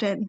10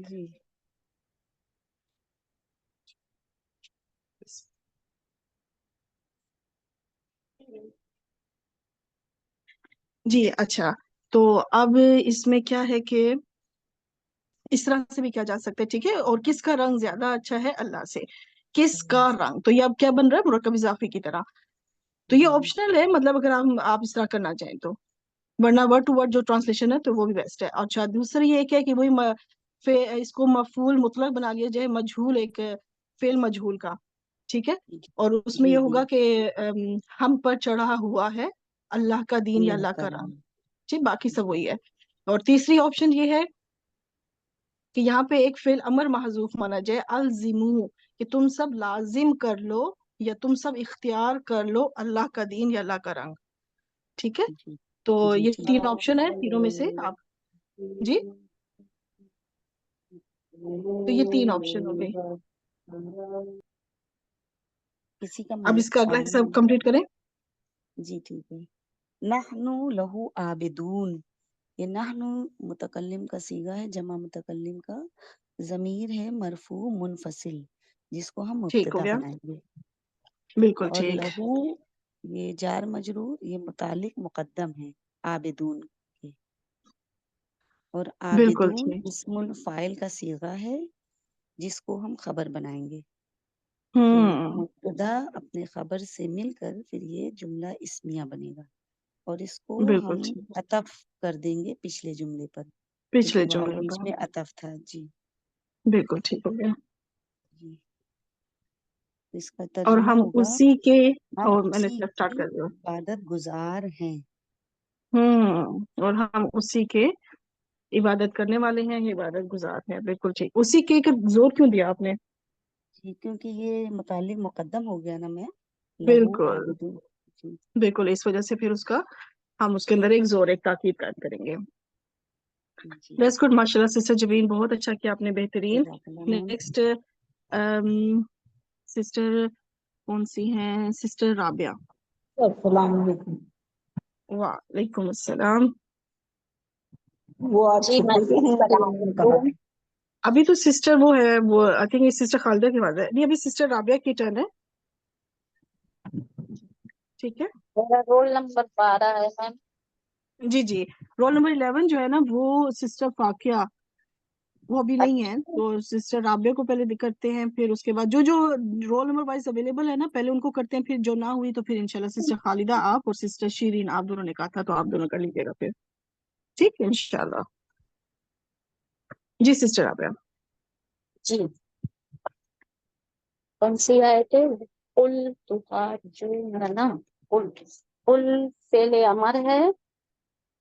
جی جی اچھا، تو اب اس میں کیا ہے کہ اس طرح سے بھی کیا جا سکتا ہے، ٹھیک ہے، اور کس کا رنگ زیادہ اچھا ہے اللہ سے، کس کا رنگ، تو یہ اب کیا بن رہا ہے مرکب اضافی کی طرح. تو یہ جی آپشنل ہے، مطلب اگر آپ اس طرح کرنا چاہیں تو، ورنہ ورڈ ٹو ورڈ جو ٹرانسلیشن ہے تو وہ بھی بیسٹ ہے. اور اچھا دوسرا یہ کیا کہ وہی اس کو مفعول مطلق بنا لیا جائے، مجہول ایک فعل مجہول کا، ٹھیک ہے، اور اس میں جی یہ جی ہوگا کہ ہم پر چڑھا ہوا ہے اللہ کا دین یا اللہ اللہ کا رنگ، کرم. ٹھیک، باقی سب جی وہی ہے. اور تیسری آپشن یہ ہے کہ یہاں پہ ایک فعل امر محذوف مانا جائے، الزمو، کہ تم سب لازم کر لو یا تم سب اختیار کر لو اللہ کا دین یا اللہ کا رنگ، ٹھیک ہے. جی تو جی یہ ٹھیک. تین آپشن ہے، تینوں میں سے آپ. جی، تو یہ تین آپشن ہو گئی. کسی کا اب مائک اس کا اگلا آن حصہ ہے. کمپلیٹ کریں. جی ٹھیک ہے. نحنو لہو عابدون، یہ نحنو متکلم کا صیغہ ہے، جمع متکلم کا، ضمیر ہے مرفوع منفصل جس کو ہم ٹھیک ہو مبتدا گیا، بنائیں گے. بالکل اور ٹھیک. لہو یہ جار مجرور، یہ متعلق مقدم ہے عابدون کے. اور بالکل عابدون ٹھیک. اسم الفاعل کا صیغہ ہے جس کو ہم خبر بنائیں گے. تو ہوں، مبتدا اپنے خبر سے مل کر پھر یہ جملہ اسمیہ بنے گا، اور اس کو بالکل ہم ٹھیک، عطف کر دیں گے پچھلے جملے پر، کیونکہ پچھلے وہاں جملے بیچ پر. میں عطف تھا. جی بالکل ٹھیک ہو گیا. جی. اس کا اور ترجمہ ہم ہوگا اسی کے، ہم اور میں نے اسی اسٹارٹ کی کر دیا. عبادت گزار ہیں. اور ہم اسی کے عبادت کرنے والے ہیں، عبادت گزار ہیں. بالکل ٹھیک. اسی کے زور کیوں دیا آپ نے؟ جی کیونکہ یہ متعلق مقدم ہو گیا نا میں، لہو بالکل عابدون. جی بالکل، اس وجہ سے پھر اس کا ہم اس کے اندر ایک زور، ایک تاکید قائم کریں گے. جی. دیٹس گڈ، ماشاء اللہ سسٹر جبین، بہت اچھا کیا آپ نے، بہترین. جزاک اللہ میم. نیکسٹ سسٹر کون سی ہیں؟ سسٹر رابعہ. السلام علیکم. وعلیکم السلام. وہ آج جی میں چھٹی پہ ہیں تو السلام انہوں نے کہا علیکم. تھا. ابھی تو سسٹر وہ ہے، وہ آئی تھنک سسٹر خالدہ کی بات ہے، نہیں ابھی سسٹر رابعہ کی ٹرن ہے. ٹھیک ہے. میرا رول نمبر 12 ہے میم. جی جی، رول نمبر 11 جو ہے نا وہ سسٹر فاقیہ، وہ ابھی نہیں ہے، اچھا تو سسٹر رابعہ کو پہلے کرتے ہیں، پھر اس کے بعد جو رول نمبر وائز اویلیبل ہے نا پہلے ان کو کرتے ہیں، پھر جو نہ ہوئی تو پھر انشاءاللہ سسٹر خالدہ آپ اور سسٹر شیرین، آپ دونوں نے کہا تھا تو آپ دونوں کر لیجیے گا پھر، ٹھیک ہے انشاءاللہ. جی سسٹر رابعہ. جی کون سی آئے تھے؟ قل تحاجوننا، قل فعل امر ہے،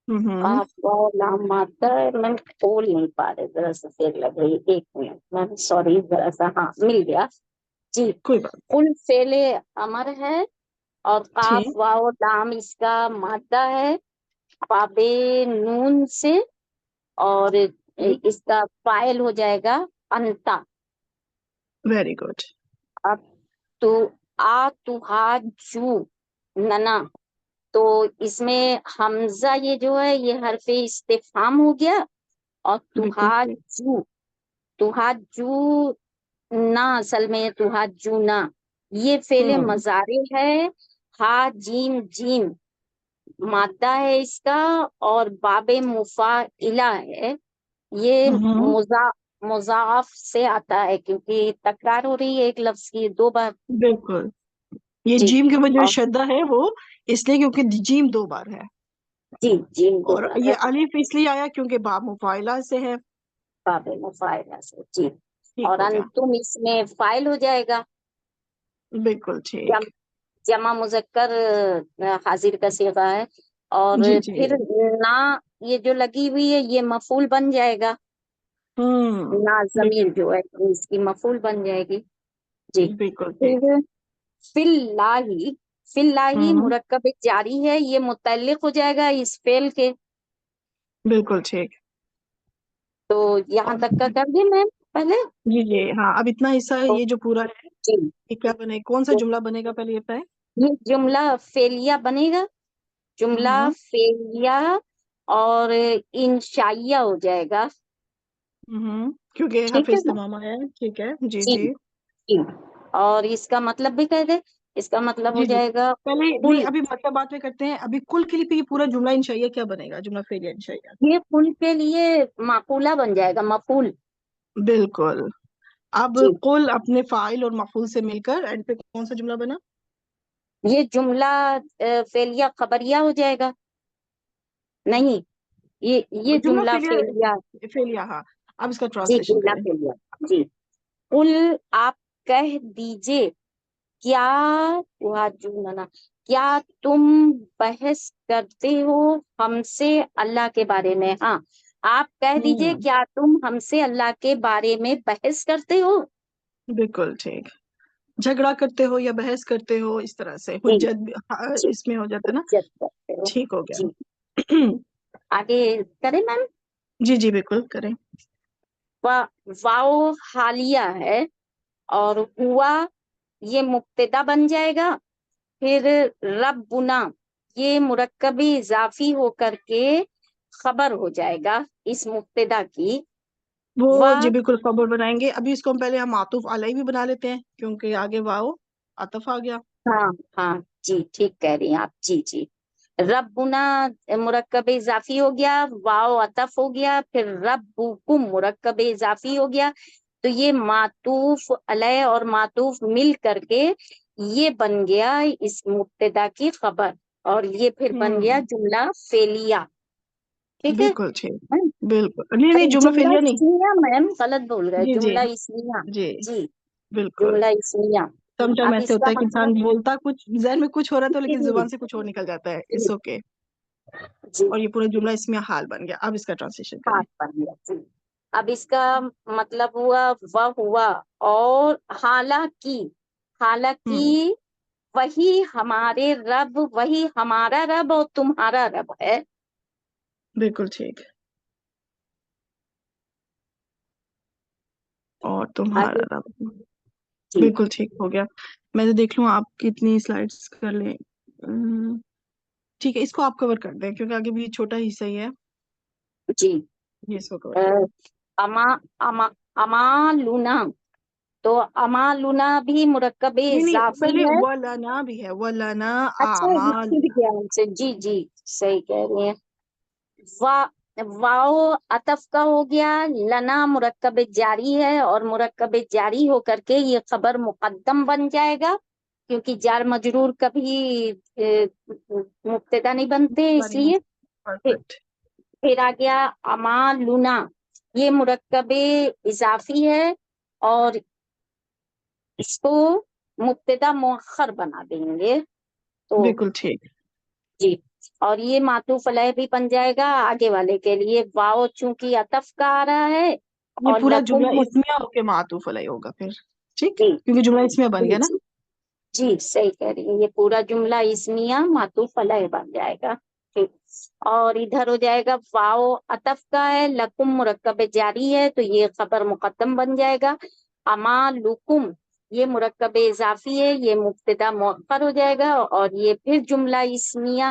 ہوں آپ کو لام مادہ ہے. میں بول نہیں پا رہے، ذرا سا دیر لگ رہی. ایک منٹ میم، سوری، ذرا سا. ہاں مل گیا. جی کوئی بات. قل فعل امر ہے، اور قاف ٹھیک. واو لام اس کا مادہ ہے باب نون سے، اور اس کا فاعل ہو جائے گا انتا. Very good. اب تو تحاجو ننا، تو اس میں حمزہ یہ جو ہے یہ حرف استفہام ہو گیا، اور بالکل ٹھیک. تحاجو نا، اصل میں تحاجو نا یہ فعل ہوں مضارع ہے. ہا جیم جیم مادہ ہے اس کا، اور باب مفاعلہ ہے. یہ ہوں مضاعف سے آتا ہے کیونکہ تکرار ہو رہی ہے ایک لفظ کی 2 بار. بالکل. یہ جی جیم کے اوپر جو اور شدہ ہے وہ اس لیے کیونکہ جیم 2 بار ہے، جی جیم 2 اور بار ہے یہ الف اس لیے آیا کیونکہ باب مفاعلہ سے ہے. باب مفاعلہ سے. جی ٹھیک اور ہو گیا. انتم اس میں فاعل ہو جائے گا. بالکل ٹھیک. جم جمع مذکر حاضر کا صیغہ ہے، اور جی جی. پھر نا یہ جو لگی ہوئی ہے یہ مفعول بن جائے گا. نا ضمیر بالکل جو ہے اس کی مفعول بن جائے گی. جی بالکل ٹھیک. پھر فی اللہ ہوں مرکب جاری ہے، یہ متعلق ہو جائے گا اس فعل کے. بالکل ٹھیک. تو یہاں اور تک کا کر دیں میں پہلے. جی جی ہاں، اب اتنا حصہ ہے تو یہ جو پورا ہے، جی یہ کیا بنے، کون سا تو جملہ بنے گا پہلے یہ بتائیں. یہ جملہ فعلیہ بنے گا، جملہ ہوں فعلیہ اور انشائیہ ہو جائے گا. ہوں کیونکہ ٹھیک حرف ہے نا؟ استمام آیا ہے. ٹھیک ہے. جی جی جی جی. اور اس کا مطلب بھی کہہ دے. اس کا مطلب ہو جی. جی جائے گا پہلے کل. نہیں، ابھی مطلب بات میں کرتے ہیں. ابھی کل کے لیے پھر یہ پورا جملہ انشائیہ کیا بنے گا؟ جملہ فعلیہ انشائیہ. یہ کل کے لیے معقولہ بن جائے گا، مفعول. بالکل. اب جی. قل اپنے فاعل اور مفعول سے مل کر اینڈ پہ کون سا جملہ بنا؟ یہ جملہ فعلیہ خبریہ ہو جائے گا. نہیں، یہ جملہ جملہ فعلیہ. فعلیہ. فعلیہ ہاں. اب اس کا جی ٹرانسلیشن جملہ کریں. فعلیہ. جی. قل آپ کہہ دیجئے، کیا کیا تم بحث کرتے ہو ہم سے اللہ کے بارے میں. ہاں، آپ کہہ دیجئے کیا تم ہم سے اللہ کے بارے میں بحث کرتے ہو. بالکل ٹھیک. جھگڑا کرتے ہو یا بحث کرتے ہو، اس طرح سے جی حجت جی، اس میں ہو جاتا ہے نا. حجت کرتے ہو. ٹھیک ہو جی. گیا. آگے کریں میم. جی جی بالکل کریں. واؤ حالیہ ہے اور ہوا یہ مبتدا بن جائے گا. پھر ربنا یہ مرکبی اضافی ہو کر کے خبر ہو جائے گا اس مبتدا کی. وہ و جی بالکل خبر بنائیں گے. ابھی اس کو ہم پہلے ہم معطوف علیہ بھی بنا لیتے ہیں کیونکہ آگے واؤ عطف آ گیا. ہاں ہاں جی ٹھیک کہہ رہی ہیں آپ. جی جی. ربنا مرکب اضافی ہو گیا، واؤ عطف ہو گیا، پھر ربکم مرکب اضافی ہو گیا. تو یہ معطوف علیہ اور معطوف مل کر کے یہ بن گیا اس مبتدا کی خبر، اور یہ پھر بن گیا جملہ فعلیہ. ٹھیک ہے. بالکل ٹھیک. بالکل نہیں نہیں، ارے جملہ جملہ فعلیہ نہیں. اسمیہ میم غلط بول گئے. جی جی جملہ اسمیہ. جی جی بالکل. جملہ اسمیہ. سم ٹائم اب ایسے اس ہوتا کا ہے کہ انسان مطلب بولتا کچھ، ذہن میں کچھ ہو رہا تھا لیکن جی زبان سے کچھ اور نکل جاتا ہے. جی اٹس اوکے. جی اور یہ پورا جملہ اس میں حال بن گیا. اب اس کا ٹرانسلیشن کریں. ہاتھ بن گیا. جی. اب اس کا مطلب ہوا وہ ہوا اور حالانکہ، حالانکہ وہی ہمارے رب، وہی ہمارا رب اور تمہارا رب ہے. بالکل ٹھیک. اور تمہارا آگے. رب. جی بالکل ٹھیک ہو گیا. میں تو دیکھ لوں آپ کتنی سلائڈس کر لیں. ٹھیک ہے، اس کو آپ کور کر دیں کیونکہ آگے بھی چھوٹا حصہ ہی ہے. جی. یہ اس کو کور کر دیں. اما اما امالونا، تو امالونا بھی مرکب نہیں نہیں، اضافی پہلے ہے. وَلَنَا بھی ہے. وَلَنَا اچھا یہ چھوٹ أَعْمَالُنَا. گیا ہم سے. جی جی صحیح کہہ رہی ہیں. واؤ عطف کا ہو گیا، لنا مرکب جاری ہے اور مرکب جاری ہو کر کے یہ خبر مقدم بن جائے گا کیونکہ جار مجرور کبھی مبتدا نہیں بنتے اس لیے. پرفیکٹ. پھر آ گیا امالونا، یہ مرکب اضافی ہے اور اس کو مبتدا مؤخر بنا دیں گے. تو بالکل ٹھیک. جی. اور یہ معطوف علیہ بھی بن جائے گا آگے والے کے لیے. واؤ چونکہ عطف کا آ رہا ہے یہ اور پورا جملہ لکم. اسمیہ ہو کے معطوف علیہ ہوگا پھر. ٹھیک، جی کیونکہ جملہ اسمیہ بن جی گیا نا. جی جی صحیح کہہ رہی ہیں. یہ پورا جملہ اسمیہ معطوف علیہ بن جائے گا. ٹھیک. اور ادھر ہو جائے گا واؤ عطف کا ہے، لکم مرکب جاری ہے تو یہ خبر مقدم بن جائے گا. اما لکم یہ مرکب اضافی ہے، یہ مبتدا مؤخر ہو جائے گا اور یہ پھر جملہ اسمیہ.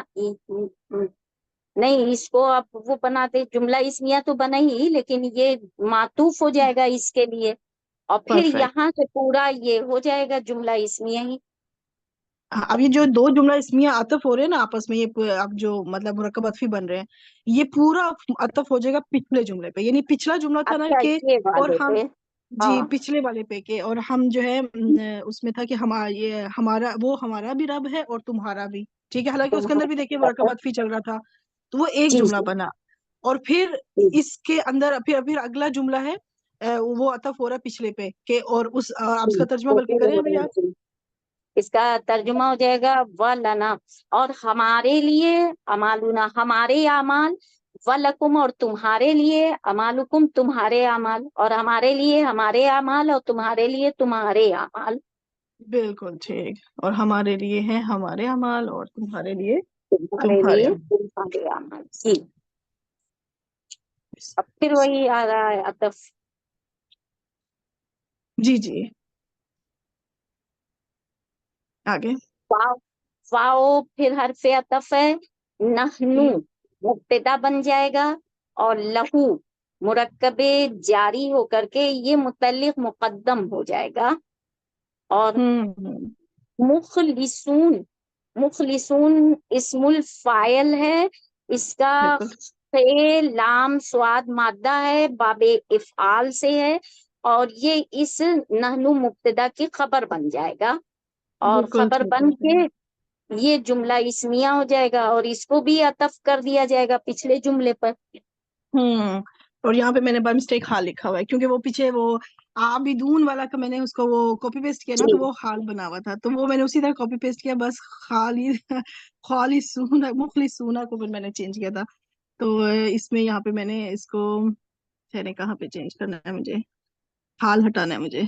نہیں، اس کو آپ وہ بنا دے. جملہ اسمیہ تو بنا ہی لیکن یہ معطوف ہو جائے گا اس کے لیے، اور پھر پرفیکٹ. یہاں سے پورا یہ ہو جائے گا جملہ اسمیہ ہی. اب یہ جو دو جملہ اسمیہ عطف ہو رہے ہیں نا آپس میں، یہ اب جو مطلب مرکب عطفی بن رہے ہیں، یہ پورا عطف ہو جائے گا پچھلے جملے پہ. یعنی پچھلا جملہ تھا نا اچھا کہ یہ اور والے ہم پہ. جی ہاں پچھلے والے پہ کے، اور ہم جو ہے اس میں تھا کہ یہ ہمارا، وہ ہمارا بھی رب ہے اور تمہارا بھی. ٹھیک ہے، حالانکہ اس کے اندر بھی دیکھیے مرکب عطفی چل رہا تھا تو وہ ایک جی جملہ جی بنا. اور پھر جی اس کے اندر پھر اگلا جملہ ہے وہ عطف ہو رہا ہے پچھلے پہ کہ، اور اس آپ اس جی. کا ترجمہ تو بلکہ پھر کریں ابھی آپ. جی. اس کا ترجمہ ہو جائے گا وَلَنَا اور ہمارے لیے، امالونا ہمارے اعمال، وَلَکُم اور تمہارے لیے، امالکم تمہارے اعمال، اور ہمارے لیے ہمارے اعمال اور تمہارے لیے تمہارے اعمال. بالکل ٹھیک. اور ہمارے لیے ہیں ہمارے اعمال اور تمہارے لیے تمہارے تمہارے لیے اعمال. تمہارے اعمال. جی. اب پھر وہی آ رہا ہے عطف. جی جی آگے. واو واو پھر حرف عطف ہے. نحنو ٹھیک. مبتدا بن جائے گا اور لہو مرکب جاری ہو کر کے یہ متعلق مقدم ہو جائے گا. اور مخلصون، مخلصون اسم الفاعل ہے، اس کا بالکل فعل لام سواد مادہ ہے، باب افعال سے ہے، اور یہ اس نحنو مبتدا کی خبر بن جائے گا، اور بالکل خبر ٹھیک بن ہے. کے یہ جملہ اسمیہ ہو جائے گا، اور اس کو بھی عطف کر دیا جائے گا پچھلے جملے پر. اور یہاں پہ میں نے بائی مسٹیک حال لکھا ہوا ہے کیونکہ وہ پیچھے وہ عابدون والا کا میں نے اس کو وہ کاپی پیسٹ کیا نا جی تو وہ حال بنا ہوا تھا تو وہ میں نے اسی طرح کاپی پیسٹ کیا بس خالصون مخلصون کو پھر میں نے چینج کیا تھا تو اس میں یہاں پہ میں نے اس کو نے کہاں پہ چینج کرنا ہے مجھے حال ہٹانا ہے مجھے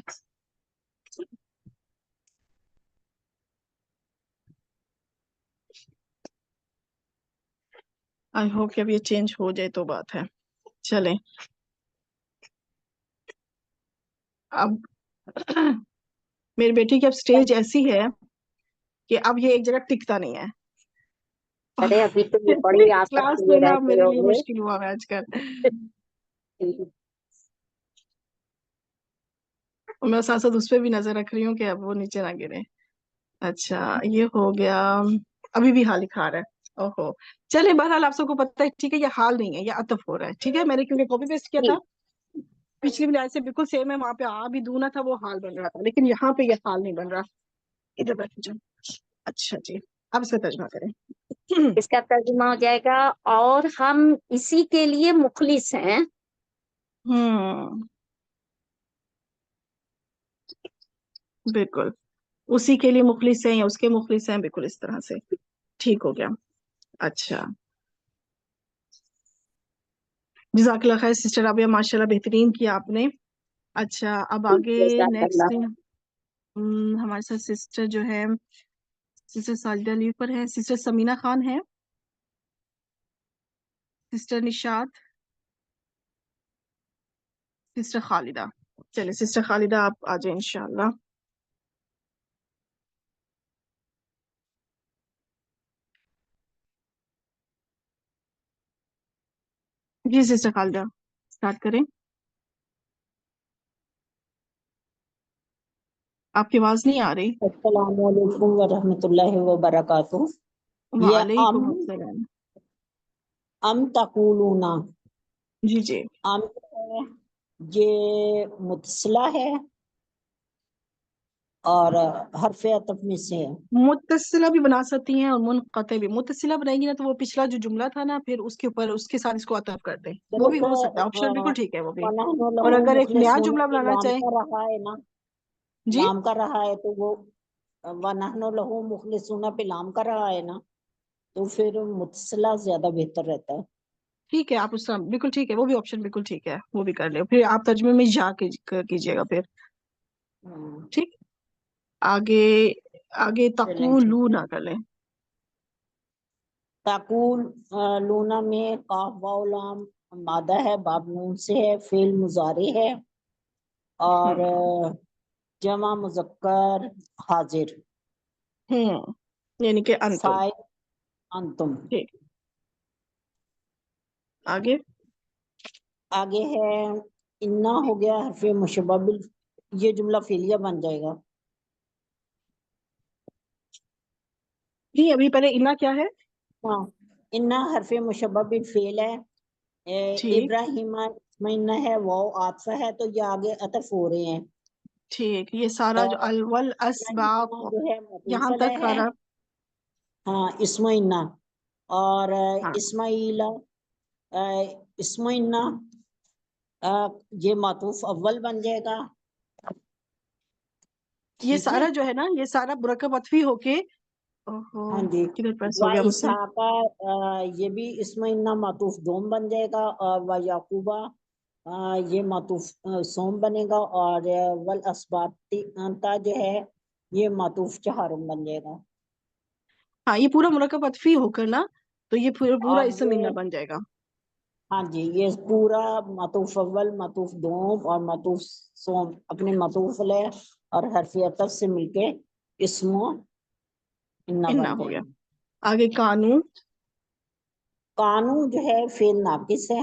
آئی ہوپ کہ اب یہ چینج ہو جائے تو بات ہے. چلیں اب میری بیٹی کی اب سٹیج ایسی ہے کہ اب یہ ایک جگہ ٹکتا نہیں ہے. ارے ابھی تو یہ بڑی آسک کلاس لیے لینا رہتے میرے لیے ہوگے. مشکل ہوا ہے آج کل. اور میں ساتھ ساتھ اس پہ بھی نظر رکھ رہی ہوں کہ اب وہ نیچے نہ گرے. اچھا یہ ہو گیا. ابھی بھی حال ہا رہا ہے. اوہو چلے بہرحال آپ سب کو پتہ ہے ٹھیک ہے یہ حال نہیں ہے یہ عطف ہو رہا ہے. ٹھیک ہے میں نے کیونکہ کاپی پیسٹ کیا تھا پچھلی بھی سے بالکل سیم ہے وہاں پہ بھی دونا تھا وہ حال بن رہا تھا لیکن یہاں پہ یہ حال نہیں بن رہا. ادھر بیٹھ جاؤ. اچھا جی اب اس کا ترجمہ کریں. اس کا ترجمہ ہو جائے گا اور ہم اسی کے لیے مخلص ہیں. بالکل اسی کے لیے مخلص ہیں یا اس کے مخلص ہیں بالکل اس طرح سے ٹھیک ہو گیا. اچھا جزاک اللہ خیر سسٹر رابعہ ماشاء اللہ بہترین کیا آپ نے. اچھا اب آگے جزاک نیکسٹ اللہ. ہمارے ساتھ سسٹر جو ہے سسٹر ساجدہ لیو پر ہے. سسٹر سمینہ خان ہے. سسٹر نشاط. سسٹر خالدہ. چلے سسٹر خالدہ آپ آ جائیں انشاءاللہ. جی سسٹر خالدہ اسٹارٹ کریں. آپ کی آواز نہیں آ رہی. السلام علیکم ورحمۃ اللہ وبرکاتہ. یہ وعلیکم السلام. تقولون جی جی ہے یہ متصلہ ہے اور حرف عطف میں سے ہے. متصلہ بھی بنا سکتی ہیں اور منقطع بھی. متصلہ بنائیں گی نا تو وہ پچھلا جو جملہ تھا نا پھر اس کے اوپر اس کے ساتھ اس کو عطف کر دیں وہ بھی ہو سکتا ہے آپشن بالکل ٹھیک ہے وہ بھی. وَنَحْنُ اور لَهُ اگر ایک نیا مُخْلِصُونَ جملہ پہ بنانا لام چاہیں. کا رہا ہے نا جی لام کا رہا ہے تو وہ وَنَحْنُ لَهُ مُخْلِصُونَ پہ لام کا رہا ہے نا تو پھر متصلہ زیادہ بہتر رہتا ہے. ٹھیک ہے آپ اس طرح بالکل ٹھیک ہے وہ بھی آپشن بالکل ٹھیک ہے وہ بھی کر لیں. پھر آپ ترجمے میں جا کیجیے گا پھر ٹھیک. آگے آگے تقولون کر لیں. تقول لونا میں قاف واو لام مادہ ہے باب نون سے ہے فعل مضارع ہے اور جمع مذکر حاضر یعنی کہ انتم. فاعل انتم. ٹھیک آگے آگے ہے انا ہو گیا حرف مشبہ یہ جملہ فعلیہ بن جائے گا. جی ابھی پہلے انا کیا ہے. ہاں انا حرف مشبہ بالفعل ہے. ٹھیک ابراہیم اسمہ ہے واو عاطفہ ہے تو یہ آگے عطف ہو رہے ہیں. ٹھیک یہ سارا جو اور اول اسباق ابراہیم جو ہے یہاں معطوف تک علیہ ہے. سارا. ہاں اسمعنا اور ہاں اسماعیل اسمعنا یہ معطوف اول بن جائے گا. یہ ٹھیک ہے سارا جو ہے نا یہ سارا مرکب عطفی ہو کے ہاں جی کدھر پریس و ہو گیا مجھ سے. اسحاقہ یہ بھی اسمعنا معطوف دوم بن جائے گا اور و یعقوبہ یہ معطوف سوم بنے گا اور والاسباط انتا جو ہے یہ معطوف چہارم بن جائے گا. ہاں یہ پورا مرکب عطفی ہو کر نا تو یہ پورا اور اسم یہ انا بن جائے گا. ہاں جی یہ پورا معطوف اول معطوف دوم اور معطوف سوم اپنے معطوف علیہ اور حرف عطف سے مل کے اسم انا انا بن ہو جائے گیا. گا. آگے قانون. قانون جو ہے فعل ناقص ہے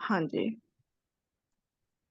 ہاں جی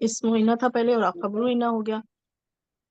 اسم انا تھا پہلے اور خبرو انا ہو گیا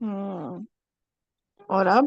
ہوں اور اب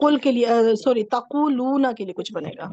قل کے لیے سوری تقولون کے لیے کچھ بنے گا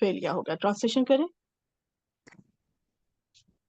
فعلیہ ہوگا ٹرانسلیشن کریں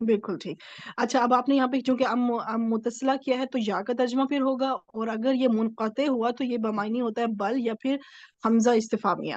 بالکل ٹھیک اچھا اب آپ نے یہاں پہ چونکہ ام متصلہ کیا ہے تو یا کا ترجمہ پھر ہوگا اور اگر یہ منقطع ہوا تو یہ بمعنی ہوتا ہے بل یا پھر حمزہ استفہامیہ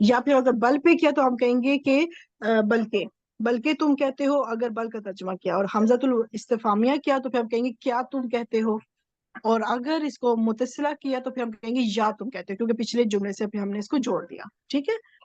یا پھر اگر بل پہ کیا تو ہم کہیں گے کہ بلکہ بلکہ تم کہتے ہو اگر بل کا ترجمہ کیا اور حمزہ الاستفہامیہ کیا تو پھر ہم کہیں گے کیا تم کہتے ہو اور اگر اس کو متصلہ کیا تو پھر ہم کہیں گے یا تم کہتے ہو کیونکہ پچھلے جملے سے پھر ہم نے اس کو جوڑ دیا ٹھیک ہے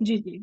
جی جی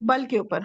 بل کے اوپر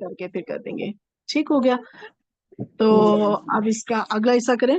کر کے پھر کر دیں گے ٹھیک ہو گیا تو اب اس کا اگلا حصہ کریں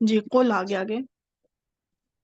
جی قل آگے آگے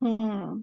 ہوں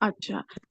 اچھا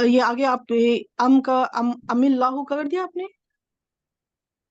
یہ آگے آپ ام کا ام اللہ کر دیا آپ نے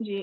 جی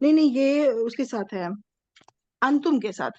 نہیں نہیں یہ اس کے ساتھ ہے انتم کے ساتھ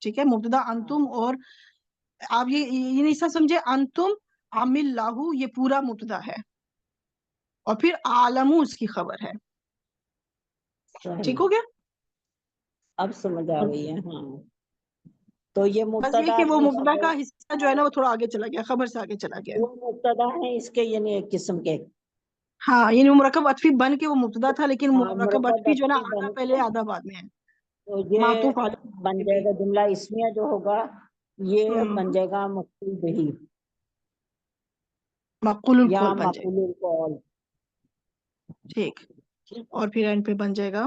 ٹھیک ہے مبتدا انتم اور آپ یہ نہیں سا سمجھے انتم عام اللہ یہ پورا مبتدا ہے اور پھر عالم اس کی خبر ہے ٹھیک ہو گیا اب سمجھ آ گئی ہے ہاں تو یہ بس یہ مبتدا کہ وہ اپنی مبتدا خبر کا حصہ جو ہے نا وہ تھوڑا آگے چلا گیا خبر سے آگے چلا گیا وہ مبتدا ہے اس کے یعنی ایک قسم کے ہاں یعنی مرکب عطفی بن کے وہ مبتدا تھا لیکن مرکب مرکب عطفی جو ہے نا اطفی آدھا بن پہلے کے آدھا بعد میں ہے تو یہ معطوف بن علیہ جائے بھی گا جملہ اسمیہ جو ہوگا یہ بن ہوں جائے گا مفعول بہی مقول یا القول بن جائے مفعول القول ٹھیک ٹھیک اور پھر اینڈ پہ بن جائے گا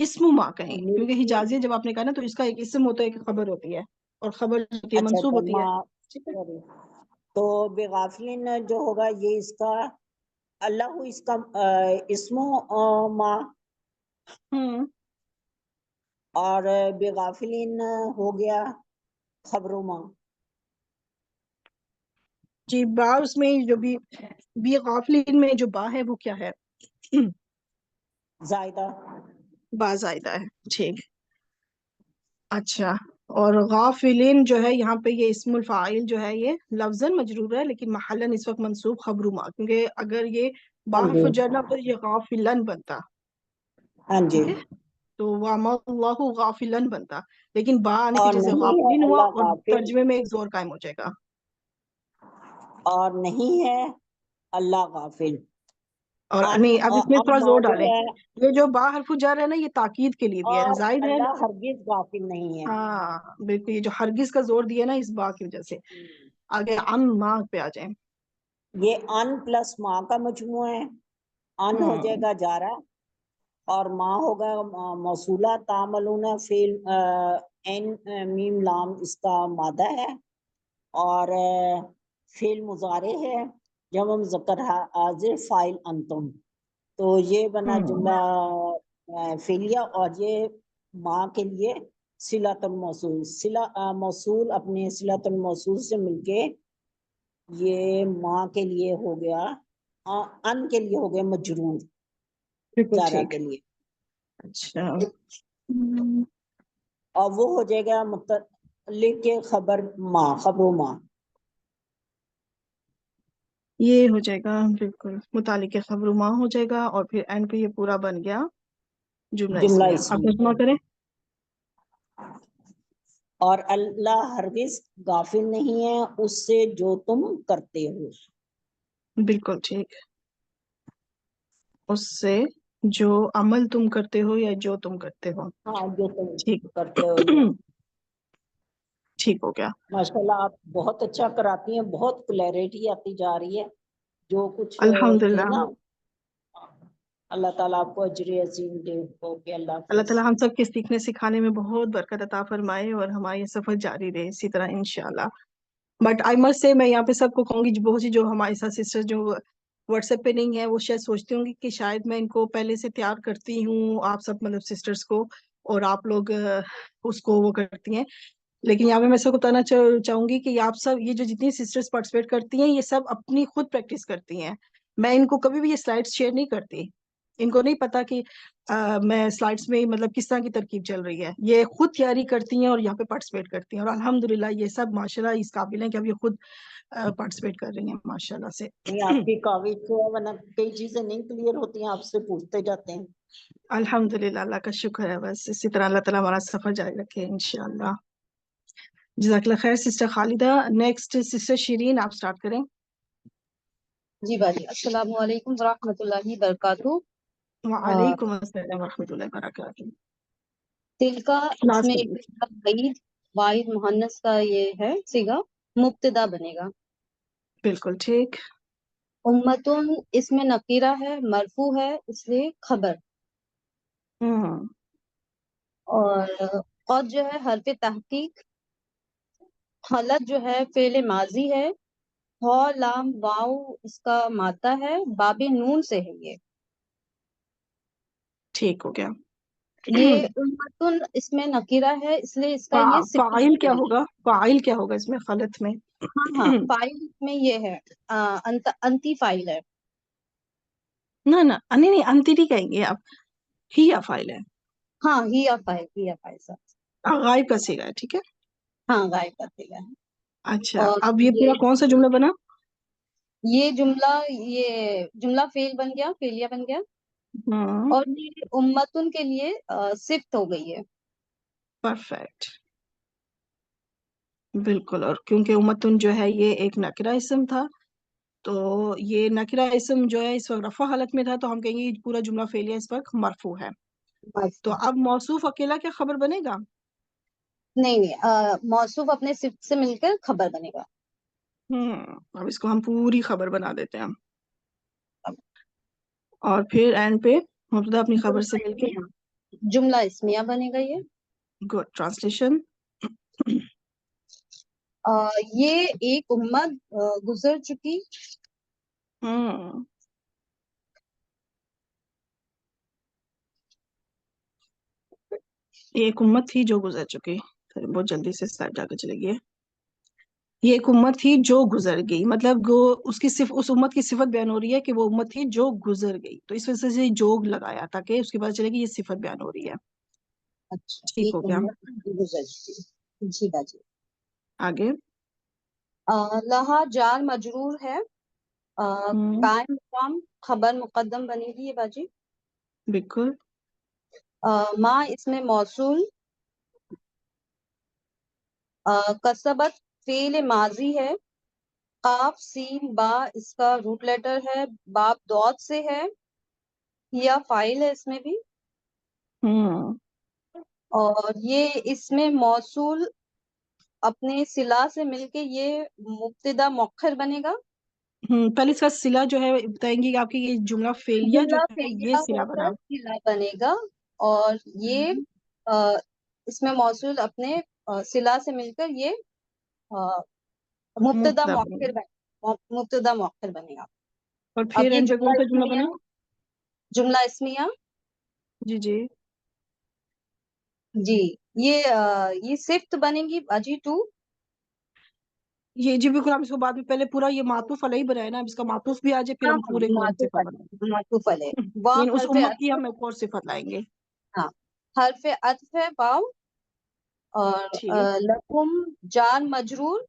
اسم ما کہیں، کیونکہ حجازی جب آپ نے کہا نا تو اس کا ایک اسم ہوتا ہے، ایک خبر ہوتی ہے، اور خبر جو ہوتی ہے اچھا منصوب اچھا ہوتی ہے. ماں، ٹھیک ہے. تو بغافلین جو ہوگا یہ اس کا اللہ اس کا اسم ماں، ہوں اور بغافلین ہو گیا خبر ماں. جی با اس میں جو بھی غافلین میں جو با ہے وہ کیا ہے؟ زائدہ. با زائدہ ہے. ٹھیک. اچھا. اور غافلین جو ہے یہاں پہ یہ اسم الفاعل جو ہے یہ لفظاً مجرور ہے، لیکن محلاً اس وقت منصوب خبر ما، کیونکہ اگر یہ با ہاں حرف جی جر نہ ہوتا تو یہ غافلن بنتا. ہاں جی. ٹھیک ہے. تو وَمَا اللَّهُ غَافِلًا بنتا، لیکن با آنے کی اور وجہ سے نہیں ہے غافلین ہوا، اللہ اور غافل، ترجمے میں ایک زور قائم ہو جائے گا. اور نہیں ہے اللہ غافل. اور ان نہیں، اب اس میں تھوڑا ماں زور جو ڈالیں. ہے، یہ جو با حرف جر ہے نا یہ تاکید کے لیے دیا ہے، اور زائد ہے. اللہ ہرگز غافل نہیں ہے. ہاں بالکل، یہ جو ہرگز کا زور دیا نا اس با کی وجہ سے. آگے ام ماں پہ آ جائیں. یہ ان پلس ماں کا مجموعہ ہے. ان ہو جائے گا جارا، اور ماں ہوگا موصولہ، تعملون فعل این میم لام اس کا مادہ ہے، اور فعل مضارع ہے، جب ہم ذکر حاضر فاعل انتم. تو یہ بنا جملہ فعلیہ، اور یہ ماں کے لیے صلۃ الموصول. موصول اپنے صلۃ الموصول سے مل کے یہ ماں کے لیے ہو گیا، ان کے لیے ہو گیا مجرور بالکل جارا ٹھیک. کے لیے، اچھا. اور وہ ہو جائے گا متعلق کے خبر ماں، خبر ماں. یہ ہو جائے گا بالکل متعلق خبر ماں ہو جائے گا، اور پھر اینڈ پہ یہ پورا بن گیا جملہ جملہ اسمیہ. آپ اسمی. ترجمہ کریں. اور اللہ ہرگز غافل نہیں ہے اس سے جو تم کرتے ہو. بالکل ٹھیک. اس سے جو عمل تم کرتے ہو یا جو تم کرتے ہو. ہاں جو تم ٹھیک. کرتے ہو. یا ٹھیک ہو گیا. ماشاءاللہ آپ بہت اچھا کراتی ہیں، بہت کلیئرٹی آتی جا رہی ہے. جو کچھ تھے الحمدللہ. نا، اللہ تعالیٰ آپ کو اجر عظیم دے. اوکے، اللہ اللہ حافظ. تعالیٰ ہم سب کے سیکھنے سکھانے میں بہت برکت عطا فرمائے، اور ہمارا یہ سفر جاری رہے اسی طرح انشاءاللہ. بٹ آئی مسٹ سے میں یہاں پہ سب کو کہوں گی، بہت سی جو ہمارے ساتھ سسٹر جو واٹس ایپ پہ نہیں ہے وہ شاید سوچتی ہوں گی کہ شاید میں ان کو پہلے سے تیار کرتی ہوں، آپ سب مطلب سسٹرز کو، اور آپ لوگ اس کو وہ کرتی ہیں. لیکن یہاں پہ میں سب کو بتانا چاہوں گی کہ آپ سب یہ جو جتنی سسٹرز پارٹیسپیٹ کرتی ہیں یہ سب اپنی خود پریکٹس کرتی ہیں. میں ان کو کبھی بھی یہ سلائڈس شیئر نہیں کرتی. ان کو نہیں پتا کہ میں سلائڈس میں مطلب کس طرح کی ترکیب چل رہی ہے. یہ خود تیاری کرتی ہیں اور یہاں پہ پارٹیسپیٹ کرتی ہیں، اور الحمدللہ یہ سب ماشاءاللہ اس قابل ہیں کہ اب یہ خود پارٹیسپیٹ کر رہی ہیں ماشاءاللہ سے. نہیں، آپ کی کاوش کو ورنہ کئی چیزیں نہیں کلیئر ہوتی ہیں، آپ سے پوچھتے جاتے ہیں. الحمدللہ اللہ کا شکر ہے. بس اسی طرح اللہ تعالیٰ ہمارا سفر جاری رکھے انشاءاللہ. جزاک اللہ خیر سسٹر خالدہ. نیکسٹ سسٹر شیرین، آپ سٹارٹ کریں. جی باجی، السلام علیکم ورحمۃ اللہ وبرکاتہ. وعلیکم السلام ورحمۃ اللہ وبرکاتہ. دل کا اس کلاس میں کریے. واحد واحد مہنث کا یہ ہے صیغہ، مبتدا بنے گا. بالکل ٹھیک. امتن اس میں نکیرہ ہے، مرفوع ہے اس لیے خبر. ہوں اور قد جو ہے حرف تحقیق، خلط جو ہے فعل ماضی ہے، ہا لام واو اس کا مادہ ہے، باب نون سے ہے یہ. ٹھیک ہو گیا. یہ امتن اس میں نکیرہ ہے اس لیے اس کا یہ صفت فاعل کیا بنے گی. ہوگا؟ فاعل کیا ہوگا اس میں خلط میں؟ ہاں ہاں، فائل میں یہ ہے انتی فائل ہے. نہ نہیں نہیں، انتی نہیں کہیں گے آپ، ہی یا فائل ہے. ہاں ہی فائل سر. غائب کا صیغہ ہے. ٹھیک ہے. ہاں غائب کر دے گا. اچھا، اور اب یہ پورا کون سا جملہ بنا؟ یہ جملہ فعل بن گیا، فعلیہ بن گیا. ہاں اور یہ امتن کے لیے صفت ہو گئی ہے. پرفیکٹ. بالکل. اور کیونکہ امتن جو ہے یہ ایک نکرہ اسم تھا، تو یہ نکرہ اسم جو ہے اس وقت رفع حالت میں تھا، تو ہم کہیں گے یہ پورا جملہ فعلیہ اس وقت مرفوع ہے. تو اب موصوف اکیلا کیا خبر بنے گا؟ نہیں، موصوف اپنے صفت سے مل کر خبر بنے گا. اب اس کو ہم پوری خبر بنا دیتے ہیں. اور پھر اینڈ پہ مبتدا اپنی خبر سے مل کے جملہ اسمیہ بنے گا یہ. گڈ. ٹرانسلیشن. یہ ایک امت گزر چکی. یہ ایک امت تھی جو گزر چکی. بہت جلدی سے سلائڈ جا کے چلے گی. یہ ایک امت تھی جو گزر گئی، مطلب وہ اس امت کی صفت بیان ہو رہی ہے کہ وہ امت تھی جو گزر گئی، تو اس وجہ سے جوگ لگایا تاکہ اس کے بعد چلے گی یہ صفت بیان ہو رہی ہے. اچھا، ٹھیک ایک ہو گیا. امت گزر چکی. جی باجی. آگے. لہا جار مجرور ہے. ہوں، قائم مقام خبر مقدم بنے گی یہ باجی. بالکل. ما اس میں موصول. کسبت فعل ماضی ہے. قاف سین با اس کا روٹ لیٹر ہے. باب دوت سے ہے یا فائل ہے اس میں بھی. ہوں، اور یہ اس میں موصول اپنے صلہ سے مل کے یہ مبتدا مؤخر بنے گا. پہلے اس کا صلہ جو ہے بتائیں گی آپ کی یہ جملہ فعلیہ جو جملہ ہے یہ فعلیہ صلہ ہو بنا. کر صلہ بنے گا اور یہ اس میں موصول اپنے صلہ سے مل کر یہ مبتدا مبتدا بنے مؤخر گا. مبتدا مؤخر بنے گا. اور اب پھر یہ اینڈ پہ کون سا جملہ اسمیہ بنا؟ جملہ اسمیہ. جی جی. جی یہ صفت بنے گی باجی 2. یہ جی بالکل، ہم اس کو بعد میں پہلے پورا یہ معطوف علیہ بنایا نا، اب اس کا معطوف بھی آ جائے پھر ہاں ہم پورے کو معطوف صفت بنائیں علیہ معطوف علیہ. گے. واو یعنی اس حرف امت کی عطف. ہم ایک اور صفت لائیں گے. ہاں حرف عطف ہے واو. اور ٹھیک. لکم جار مجرور.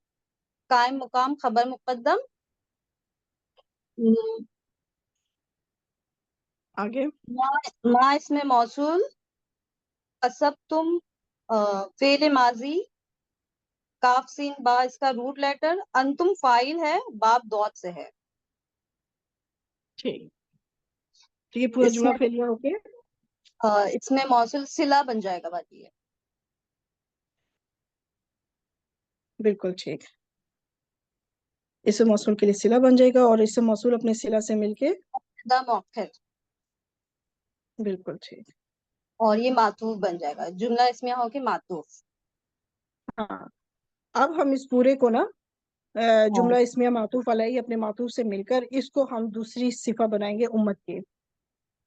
قائم مقام خبر مقدم. آگے. ما اس میں موصول. کسبتم فعل ماضی. کاف سین با اس کا روٹ لیٹر. انتم فاعل ہے. باب دوت سے ہے. ٹھیک. تو یہ پورا اس جملہ میں فعلیہ ہو کے اس میں موصول صلہ بن جائے گا باجی. بالکل ٹھیک. اس سے موصول کے لیے صلہ بن جائے گا اور اس سے موصول اپنے صلہ سے مل کے. دا مؤخر. بالکل ٹھیک. اور یہ معطوف بن جائے گا. جملہ اس میں ہو کے معطوف. ہاں. اب ہم اس پورے کو نا ہاں جملہ اسمیہ معطوف علیہ اپنے معطوف سے مل کر اس کو ہم دوسری صفت بنائیں گے امت کی.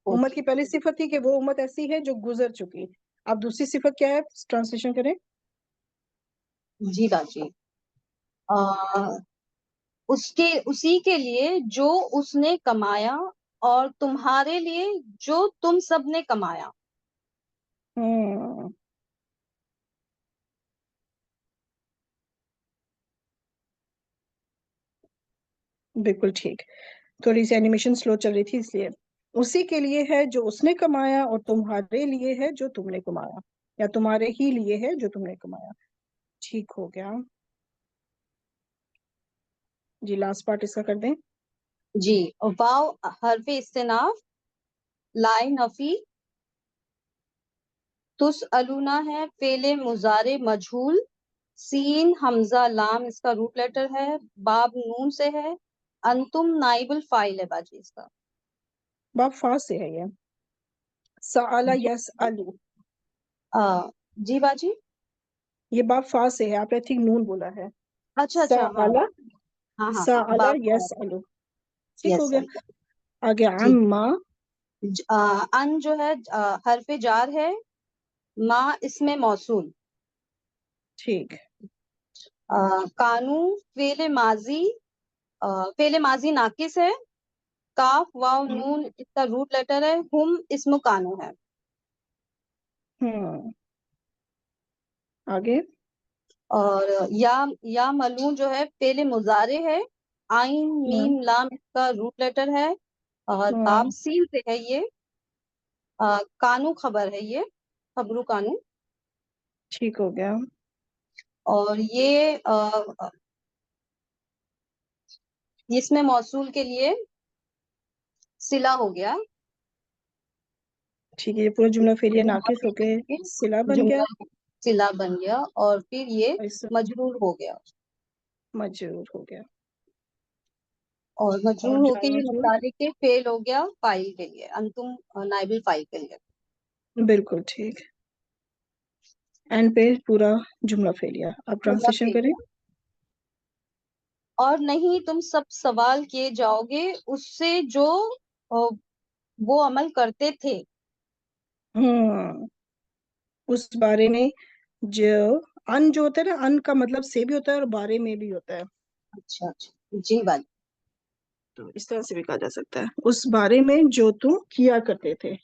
امت اوکے. کی پہلی صفت تھی کہ وہ امت ایسی ہے جو گزر چکی. اب دوسری صفت کیا ہے؟ ٹرانسلیشن کریں. جی باجی. اسی کے لیے جو اس نے کمایا اور تمہارے لیے جو تم سب نے کمایا. ہوں، بالکل ٹھیک. تھوڑی سی اینیمیشن سلو چل رہی تھی اس لیے. اسی کے لیے ہے جو اس نے کمایا اور تمہارے لیے ہے جو تم نے کمایا، یا تمہارے ہی لیے ہے جو تم نے کمایا. ٹھیک ہو گیا. جی لاسٹ پارٹ اس کا کر دیں. جی واو حرف استناف. لائے نفی. تسألونا ہے فعل مضارع مجہول. سین حمزہ لام اس کا روٹ لیٹر ہے. باب نون سے ہے. انتم نائب الفاعل ہے باجی اس کا. باب فا سے ہے یہ. سأل یسألو. جی باجی. یہ باب فا سے ہے، آپ نے ٹھیک نون بولا ہے. اچھا ہاں سأل ہاں ہاں ہاں سأل باب یسألو. ٹھیک ہو یس. گیا. آگے جی عما. ان جو ہے حرف جار ہے. ما اس میں موصول. ٹھیک. کانو فعل ماضی ناقص ہے. کاف واو نون اس کا روٹ لیٹر ہے. ہم اسم کانو ہے. آگے. اور یا ملون جو ہے فعل مضارع ہے. آئین میم لام اس کا روٹ لیٹر ہے. اور باب سین سے ہے یہ. کانو خبر ہے یہ. خبرو کانو. ٹھیک ہو گیا. اور یہ اس میں موصول کے لیے صلہ ہو گیا. ٹھیک ہے. یہ پورا جملہ فعلیہ ناقص ہو کے صلہ بن گیا جملہ صلہ بن گیا اور پھر یہ اور اس سے مجرور ہو گیا. مجرور ہو گیا. اور مجرور ہو کے یہ متعلق کے فعل ہو گیا فاعل کے لیے. انتم نائب الفاعل کے لیے. بالکل ٹھیک. اینڈ پہ پورا جملہ پھیلیا. اب ٹرانسلیشن کریں. اور نہیں تم سب سوال کیے جاؤ گے اس سے جو وہ عمل کرتے تھے. اس بارے میں جو ان جو ہوتا ہے نا، ان کا مطلب سے بھی ہوتا ہے اور بارے میں بھی ہوتا ہے. اچھا جی والی. تو اس طرح سے بھی کہا جا سکتا ہے اس بارے میں جو تم کیا کرتے تھے.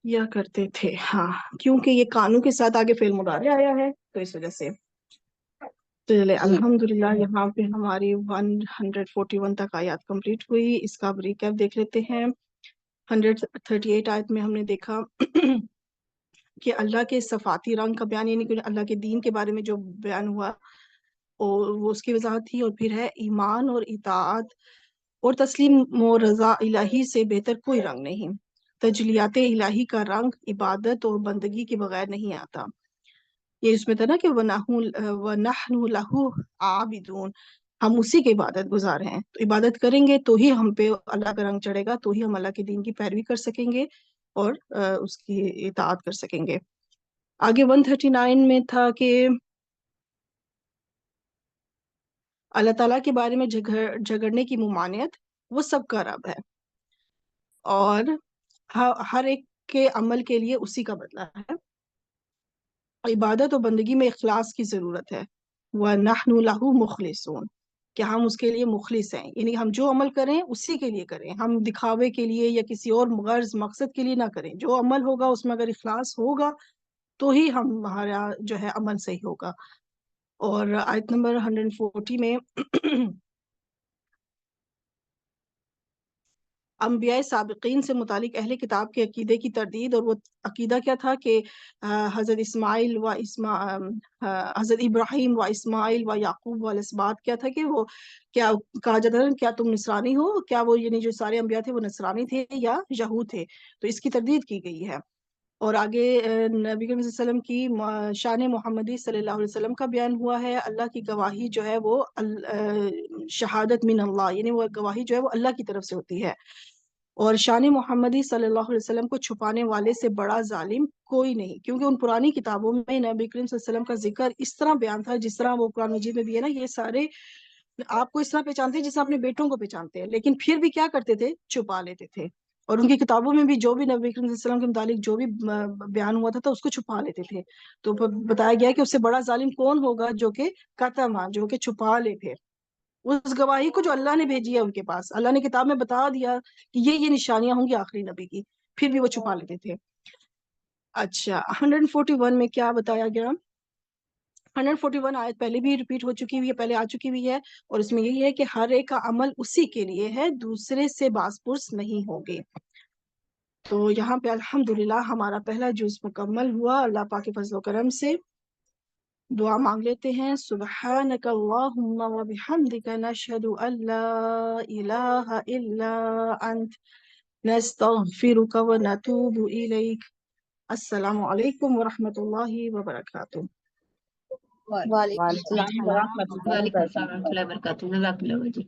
یا کرتے تھے، ہاں، کیونکہ یہ قانون کے ساتھ آگے فعل مضارع آیا ہے تو اس وجہ سے. تو چلے الحمدللہ یہاں پہ ہماری 141 تک آیات کمپلیٹ ہوئی. اس کا ریکیپ دیکھ لیتے ہیں. 138 آیت میں ہم نے دیکھا کہ اللہ کے صفاتی رنگ کا بیان، یعنی کہ اللہ کے دین کے بارے میں جو بیان ہوا اور وہ اس کی وضاحت تھی. اور پھر ہے ایمان اور اطاعت اور تسلیم و رضا الہی سے بہتر کوئی رنگ نہیں. تجلیات الہی کا رنگ عبادت اور بندگی کے بغیر نہیں آتا. یہ اس میں تھا نا کہ وَنَحْنُ لَهُ عَابِدُونَ، ہم اسی کی عبادت گزار ہیں. تو عبادت کریں گے تو ہی ہم پہ اللہ کا رنگ چڑھے گا، تو ہی ہم اللہ کے دین کی پیروی کر سکیں گے اور اس کی اطاعت کر سکیں گے. آگے 139 میں تھا کہ اللہ تعالیٰ کے بارے میں جھگڑنے کی ممانعت وہ سب کا رب ہے اور ہر ایک کے عمل کے لیے اسی کا بدلہ ہے. عبادت و بندگی میں اخلاص کی ضرورت ہے. وَنَحْنُ لَهُ مُخْلِصُونَ، کہ ہم اس کے لیے مخلص ہیں، یعنی ہم جو عمل کریں اسی کے لیے کریں، ہم دکھاوے کے لیے یا کسی اور غرض مقصد کے لیے نہ کریں. جو عمل ہوگا اس میں اگر اخلاص ہوگا تو ہی ہمارا جو ہے عمل صحیح ہوگا. اور آیت نمبر 140 میں انبیاء سابقین سے متعلق اہل کتاب کے عقیدے کی تردید. اور وہ عقیدہ کیا تھا کہ حضرت اسماعیل و حضرت ابراہیم و اسماعیل و یعقوب و الاسباط کیا تھا کہ وہ کیا کہا جاتا ہے کیا تم نصرانی ہو، کیا وہ یعنی جو سارے انبیاء تھے وہ نصرانی تھے یا یہود تھے. تو اس کی تردید کی گئی ہے. اور آگے نبی کریم صلی اللہ علیہ وسلم کی شان محمدی صلی اللہ علیہ وسلم کا بیان ہوا ہے. اللہ کی گواہی جو ہے وہ شہادت من اللہ، یعنی وہ گواہی جو ہے وہ اللہ کی طرف سے ہوتی ہے. اور شان محمدی صلی اللہ علیہ وسلم کو چھپانے والے سے بڑا ظالم کوئی نہیں، کیونکہ ان پرانی کتابوں میں نبی کریم صلی اللہ علیہ وسلم کا ذکر اس طرح بیان تھا جس طرح وہ قرآن مجید میں بھی ہے نا، یہ سارے آپ کو اس طرح پہچانتے ہیں جس طرح اپنے بیٹوں کو پہچانتے ہیں، لیکن پھر بھی کیا کرتے تھے، چھپا لیتے تھے. اور ان کی کتابوں میں بھی جو بھی نبی کریم صلی اللہ علیہ وسلم کے متعلق جو بھی بیان ہوا تھا اس کو چھپا لیتے تھے. تو بتایا گیا کہ اس سے بڑا ظالم کون ہوگا، جو کہ قتم، جو کہ چھپا لے پھر اس گواہی کو جو اللہ نے بھیجی ہے ان کے پاس. اللہ نے کتاب میں بتا دیا کہ یہ نشانیاں ہوں گی آخری نبی کی، پھر بھی وہ چھپا لیتے تھے. اچھا 141 میں کیا بتایا گیا؟ 141 آیت پہلے بھی ریپیٹ ہو چکی ہوئی ہے، پہلے آ چکی ہوئی ہے، اور اس میں یہی ہے کہ ہر ایک کا عمل اسی کے لیے ہے، دوسرے سے باز پرس نہیں ہوگے. تو یہاں پہ الحمدللہ ہمارا پہلا جز مکمل ہوا. اللہ پاک کے فضل و کرم سے دعا مانگ لیتے ہیں. سبحانک اللہم و بحمدک نشہد ان لا الہ الا انت نستغفرک و نتوب الیک. السلام علیکم ورحمۃ اللہ وبرکاتہ. وعلیکم السلام ورحمۃ اللہ وعلیکم السلام ورحمۃ اللہ وبرکاتہ. جزاک اللہ. وبرکاتہ.